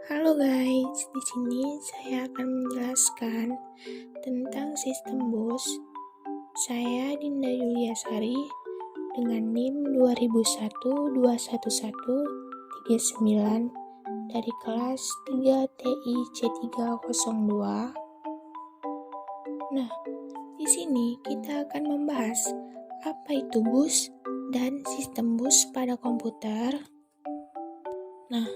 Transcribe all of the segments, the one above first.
Halo guys, di sini saya akan menjelaskan tentang sistem BOS. Saya Dinda Yuliasari dengan NIM 2001211139 dari kelas 3 TI C302. Nah, di sini kita akan membahas apa itu BOS dan sistem BOS pada komputer. Nah,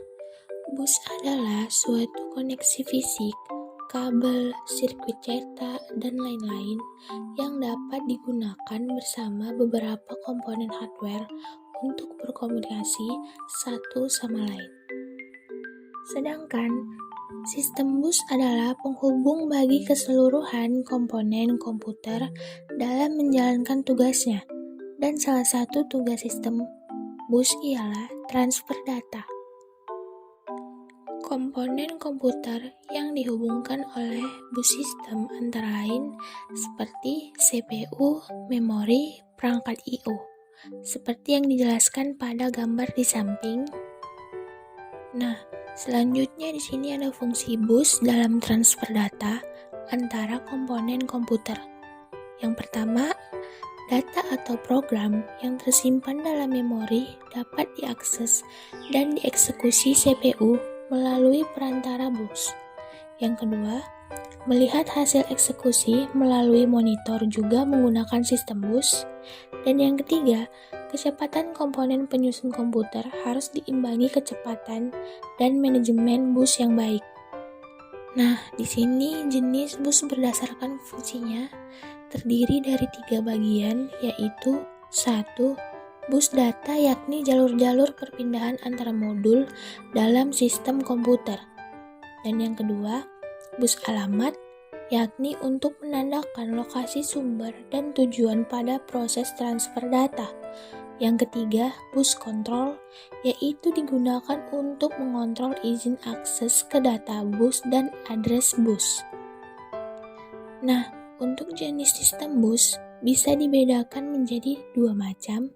BOS adalah suatu koneksi fisik, kabel, sirkuit cetak, dan lain-lain yang dapat digunakan bersama beberapa komponen hardware untuk berkomunikasi satu sama lain. Sedangkan sistem BOS adalah penghubung bagi keseluruhan komponen komputer dalam menjalankan tugasnya, dan salah satu tugas sistem BOS ialah transfer data. Komponen komputer yang dihubungkan oleh BOS sistem antara lain seperti CPU, memori, perangkat I/O, seperti yang dijelaskan pada gambar di samping. Nah, selanjutnya di sini ada fungsi BOS dalam transfer data antara komponen komputer. Yang pertama, data atau program yang tersimpan dalam memori dapat diakses dan dieksekusi CPU melalui perantara BOS. Yang kedua, melihat hasil eksekusi melalui monitor juga menggunakan sistem BOS. Dan yang ketiga, kecepatan komponen penyusun komputer harus diimbangi kecepatan dan manajemen BOS yang baik. Nah, di sini jenis BOS berdasarkan fungsinya terdiri dari 3 bagian, yaitu 1. BOS data yakni jalur-jalur perpindahan antara modul dalam sistem komputer. Dan yang kedua, BOS alamat yakni untuk menandakan lokasi sumber dan tujuan pada proses transfer data. Yang ketiga, BOS kontrol yaitu digunakan untuk mengontrol izin akses ke data BOS dan address BOS. Nah, untuk jenis sistem BOS bisa dibedakan menjadi 2 macam,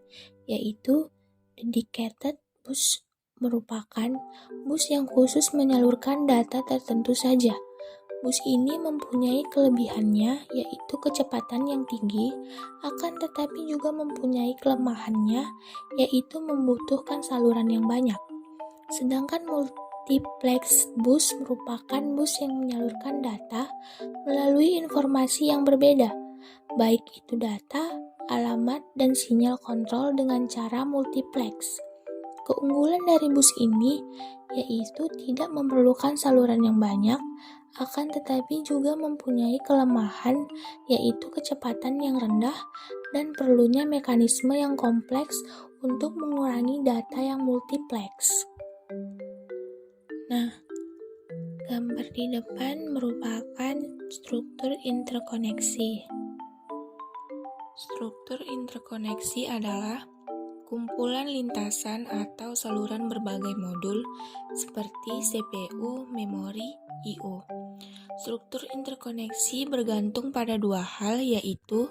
yaitu dedicated BOS merupakan BOS yang khusus menyalurkan data tertentu saja. BOS ini mempunyai kelebihannya yaitu kecepatan yang tinggi, akan tetapi juga mempunyai kelemahannya yaitu membutuhkan saluran yang banyak. Sedangkan multiplex BOS merupakan BOS yang menyalurkan data melalui informasi yang berbeda, baik itu data, alamat, dan sinyal kontrol dengan cara multiplex. Keunggulan dari BOS ini yaitu tidak memerlukan saluran yang banyak, akan tetapi juga mempunyai kelemahan yaitu kecepatan yang rendah dan perlunya mekanisme yang kompleks untuk mengurangi data yang multiplex. Nah, gambar di depan merupakan struktur interkoneksi. Struktur interkoneksi adalah kumpulan lintasan atau saluran berbagai modul seperti CPU, memori, I/O. Struktur interkoneksi bergantung pada 2 hal, yaitu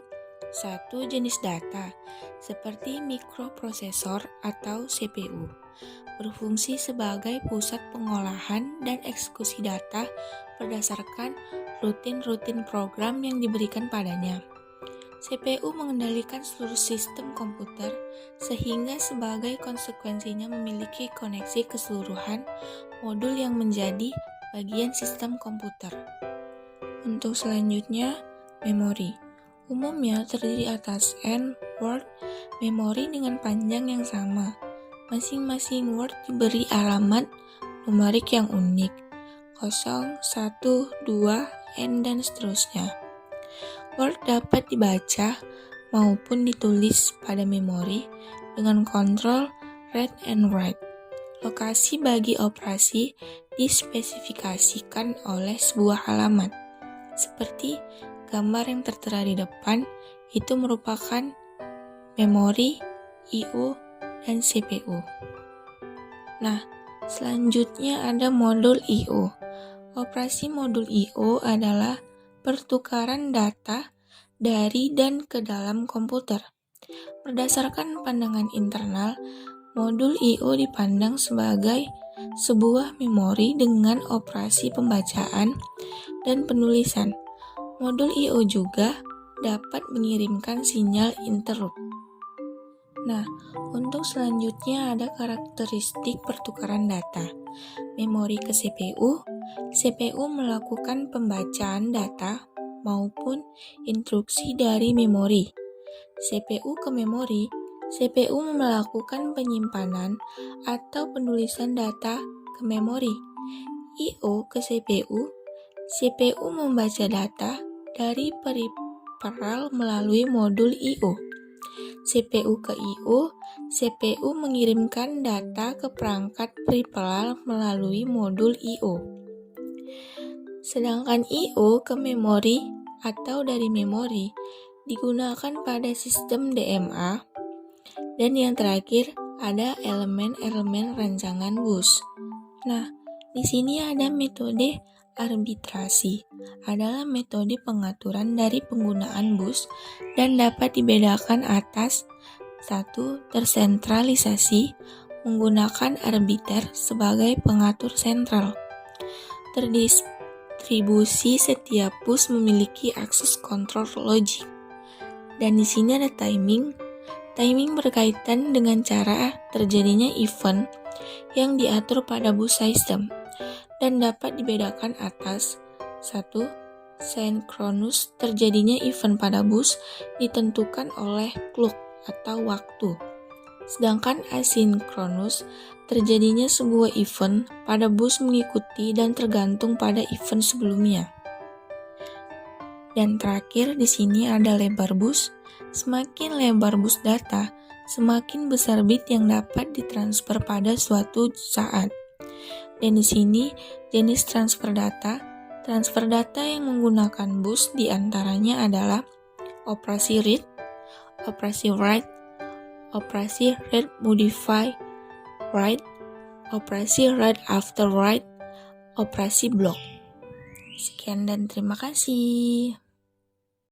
1. Jenis data, seperti mikroprosesor atau CPU, berfungsi sebagai pusat pengolahan dan eksekusi data berdasarkan rutin program yang diberikan padanya. CPU mengendalikan seluruh sistem komputer, sehingga sebagai konsekuensinya memiliki koneksi keseluruhan modul yang menjadi bagian sistem komputer. Untuk selanjutnya, memori. Umumnya terdiri atas N word memori dengan panjang yang sama. Masing-masing word diberi alamat numerik yang unik, 0, 1, 2, N, dan seterusnya. Word dapat dibaca maupun ditulis pada memori dengan kontrol read and write. Lokasi bagi operasi dispesifikasikan oleh sebuah alamat. Seperti gambar yang tertera di depan, itu merupakan memori, I/O, dan CPU. Nah, selanjutnya ada modul I/O. Operasi modul I/O adalah pertukaran data dari dan ke dalam komputer. Berdasarkan pandangan internal, modul I/O dipandang sebagai sebuah memori dengan operasi pembacaan dan penulisan. Modul I/O juga dapat mengirimkan sinyal interrupt. Nah, untuk selanjutnya ada karakteristik pertukaran data. Memori ke CPU, CPU melakukan pembacaan data maupun instruksi dari memori. CPU ke memori, CPU melakukan penyimpanan atau penulisan data ke memori. I/O ke CPU, CPU membaca data dari peripheral melalui modul I/O. CPU ke I/O, CPU mengirimkan data ke perangkat peripheral melalui modul I/O. Sedangkan I/O ke memori atau dari memori digunakan pada sistem DMA. Dan yang terakhir ada elemen-elemen rancangan bus. Nah, di sini ada metode arbitrasi, adalah metode pengaturan dari penggunaan bus dan dapat dibedakan atas 1. Tersentralisasi menggunakan arbiter sebagai pengatur sentral. Terdistribusi setiap bus memiliki akses kontrol logik. Dan di sini ada timing. Timing berkaitan dengan cara terjadinya event yang diatur pada bus system dan dapat dibedakan atas 1. Sinkronus terjadinya event pada bus ditentukan oleh clock atau waktu. Sedangkan asinkronus terjadinya sebuah event pada bus mengikuti dan tergantung pada event sebelumnya. Dan terakhir di sini ada lebar bus. Semakin lebar bus data, semakin besar bit yang dapat ditransfer pada suatu saat. Dan di sini jenis transfer data. Transfer data yang menggunakan bus diantaranya adalah operasi read, operasi write, operasi read modify write, operasi read after write, operasi block. Sekian dan terima kasih.